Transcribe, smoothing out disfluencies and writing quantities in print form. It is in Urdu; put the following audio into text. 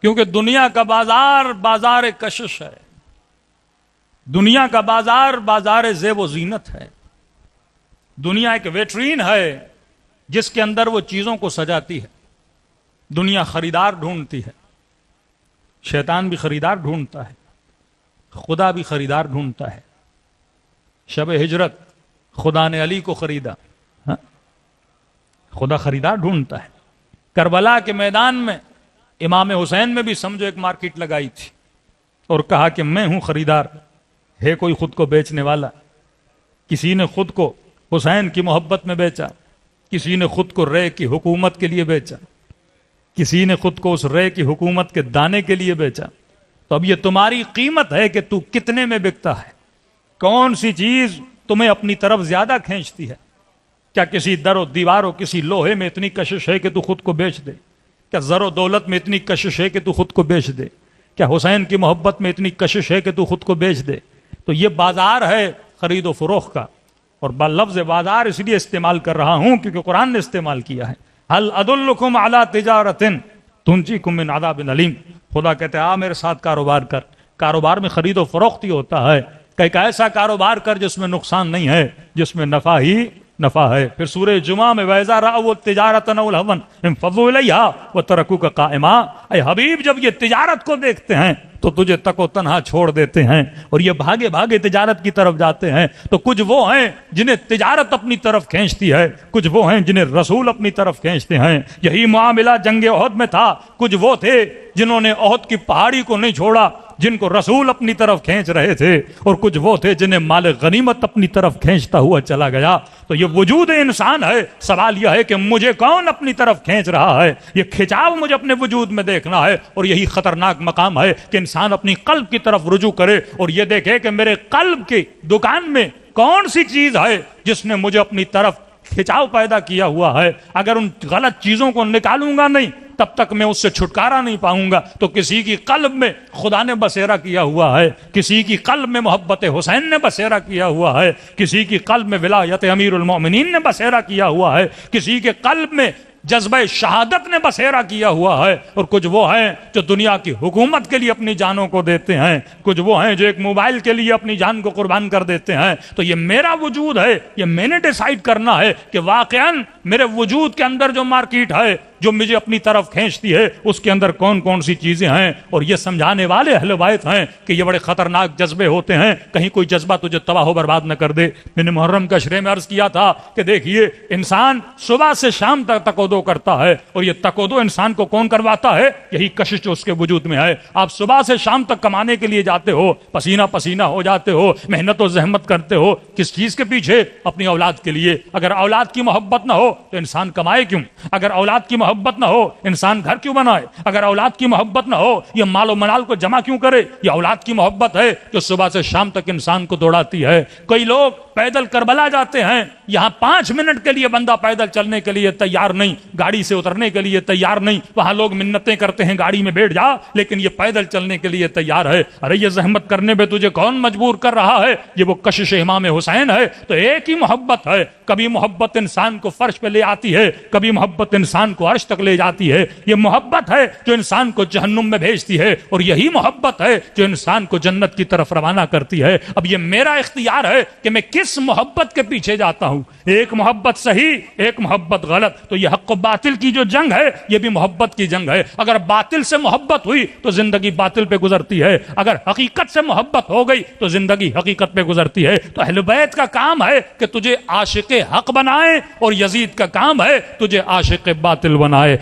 کیونکہ دنیا کا بازار بازار کشش ہے، دنیا کا بازار بازار زیب و زینت ہے، دنیا ایک ویٹرین ہے جس کے اندر وہ چیزوں کو سجاتی ہے۔ دنیا خریدار ڈھونڈتی ہے، شیطان بھی خریدار ڈھونڈتا ہے، خدا بھی خریدار ڈھونڈتا ہے۔ شب ہجرت خدا نے علی کو خریدا، خدا خریدار ڈھونڈتا ہے۔ کربلا کے میدان میں امام حسین میں بھی سمجھو ایک مارکیٹ لگائی تھی اور کہا کہ میں ہوں خریدار، ہے کوئی خود کو بیچنے والا؟ کسی نے خود کو حسین کی محبت میں بیچا، کسی نے خود کو رے کی حکومت کے لیے بیچا، کسی نے خود کو اس رے کی حکومت کے دانے کے لیے بیچا۔ تو اب یہ تمہاری قیمت ہے کہ تو کتنے میں بکتا ہے، کون سی چیز تمہیں اپنی طرف زیادہ کھینچتی ہے۔ کیا کسی در و دیوار و کسی لوہے میں اتنی کشش ہے کہ تو خود کو بیچ دے؟ کیا زر و دولت میں اتنی کشش ہے کہ تو خود کو بیچ دے؟ کیا حسین کی محبت میں اتنی کشش ہے کہ تو خود کو بیچ دے؟ تو یہ بازار ہے خرید و فروخت کا، اور لفظ بازار اس لیے استعمال کر رہا ہوں کیونکہ قرآن نے استعمال کیا ہے۔ هل ادلکم علی تجارۃ تنجیکم من عذاب علیم۔ خدا کہتے ہیں میرے ساتھ کاروبار کر۔ کاروبار میں خرید و فروخت ہی ہوتا ہے کہ ایک ایسا کاروبار کر جس میں نقصان نہیں ہے، جس میں نفع ہی نفع ہے۔ پھر سورہ جمعہ میں وَإِذَا رَأَوُا التِّجَارَةَ أَوْ لَهْوًا انفضوا إِلَيْهَا وَتَرَكُوكَ قَائِمًا۔ اے حبیب جب یہ تجارت کو دیکھتے ہیں تو تجھے تک و تنہا چھوڑ دیتے ہیں اور یہ بھاگے بھاگے تجارت کی طرف جاتے ہیں۔ تو کچھ وہ ہیں جنہیں تجارت اپنی طرف کھینچتی ہے، کچھ وہ ہیں جنہیں رسول اپنی طرف کھینچتے ہیں۔ یہی معاملہ جنگ احد میں تھا۔ کچھ وہ تھے جنہوں نے احد کی پہاڑی کو نہیں چھوڑا، جن کو رسول اپنی طرف کھینچ رہے تھے، اور کچھ وہ تھے جنہیں مال غنیمت اپنی طرف کھینچتا ہوا چلا گیا۔ تو یہ وجود انسان ہے۔ سوال یہ ہے کہ مجھے کون اپنی طرف کھینچ رہا ہے؟ یہ کھچاؤ مجھے اپنے وجود میں دیکھنا ہے، اور یہی خطرناک مقام ہے کہ انسان اپنی قلب کی طرف رجوع کرے اور یہ دیکھے کہ میرے قلب کی دکان میں کون سی چیز ہے جس نے مجھے اپنی طرف کھچاؤ پیدا کیا ہوا ہے۔ اگر ان غلط چیزوں کو نکالوں گا نہیں تب تک میں اس سے چھٹکارا نہیں پاؤں گا۔ تو کسی کی قلب میں خدا نے بسیرا کیا ہوا ہے، کسی کی قلب میں محبت حسین نے بسیرا کیا ہوا ہے، کسی کی قلب میں ولایت امیر المومنین نے بسیرا کیا ہوا ہے، کسی کے قلب میں جذبہ شہادت نے بسیرا کیا ہوا ہے، اور کچھ وہ ہیں جو دنیا کی حکومت کے لیے اپنی جانوں کو دیتے ہیں، کچھ وہ ہیں جو ایک موبائل کے لیے اپنی جان کو قربان کر دیتے ہیں۔ تو یہ میرا وجود ہے، یہ میں نے ڈیسائیڈ کرنا ہے کہ واقعاً میرے وجود کے اندر جو مارکیٹ ہے جو مجھے اپنی طرف کھینچتی ہے اس کے اندر کون کون سی چیزیں ہیں۔ اور یہ سمجھانے والے اہل بیت ہیں کہ یہ بڑے خطرناک جذبے ہوتے ہیں، کہیں کوئی جذبہ تجھے تباہ و برباد نہ کر دے۔ میں نے محرم کا اشرے میں عرض کیا تھا کہ دیکھیے انسان صبح سے شام تک تقودو کرتا ہے، اور یہ تقودو انسان کو کون کرواتا ہے؟ یہی کشش جو اس کے وجود میں ہے۔ آپ صبح سے شام تک کمانے کے لیے جاتے ہو، پسینہ پسینہ ہو جاتے ہو، محنت و زحمت کرتے ہو، کس چیز کے پیچھے؟ اپنی اولاد کے لیے۔ اگر اولاد کی محبت نہ ہو تو انسان کمائے کیوں؟ اگر اولاد کی محبت نہ ہو انسان گھر کیوں بنائے؟ اگر اولاد کی محبت نہ ہو یہ مال و منال کو جمع کیوں کرے؟ یہ اولاد کی محبت ہے جو صبح سے شام تک انسان کو دوڑاتی ہے۔ کئی لوگ پیدل کربلا جاتے ہیں، یہاں 5 منٹ کے لیے بندہ پیدل چلنے کے لیے تیار نہیں، گاڑی سے اترنے کے لیے تیار نہیں۔ وہاں لوگ منتیں کرتے ہیں گاڑی میں بیٹھ جا، لیکن یہ پیدل چلنے کے لیے تیار ہے۔ ارے یہ زحمت کرنے پہ تجھے کون مجبور کر رہا ہے؟ یہ وہ کشش امام حسین ہے۔ تو ایک ہی محبت ہے، کبھی محبت انسان کو فرش پہ لے آتی ہے، کبھی محبت انسان کو عرش تک لے جاتی ہے۔ یہ محبت ہے جو انسان کو جہنم میں بھیجتی ہے، اور یہی محبت ہے جو انسان کو جنت کی طرف روانہ کرتی ہے۔ اب یہ میرا اختیار ہے کہ میں کس محبت کے پیچھے جاتا ہوں۔ ایک محبت صحیح، ایک محبت غلط۔ تو یہ حق و باطل کی جو جنگ ہے یہ بھی محبت کی جنگ ہے۔ اگر باطل سے محبت ہوئی تو زندگی باطل پہ گزرتی ہے، اگر حقیقت سے محبت ہو گئی تو زندگی حقیقت پہ گزرتی ہے۔ تو اہل بیت کا کام ہے کہ تجھے عاشق حق بنائے، اور یزید کا کام ہے تجھے عاشق باطل بنائے۔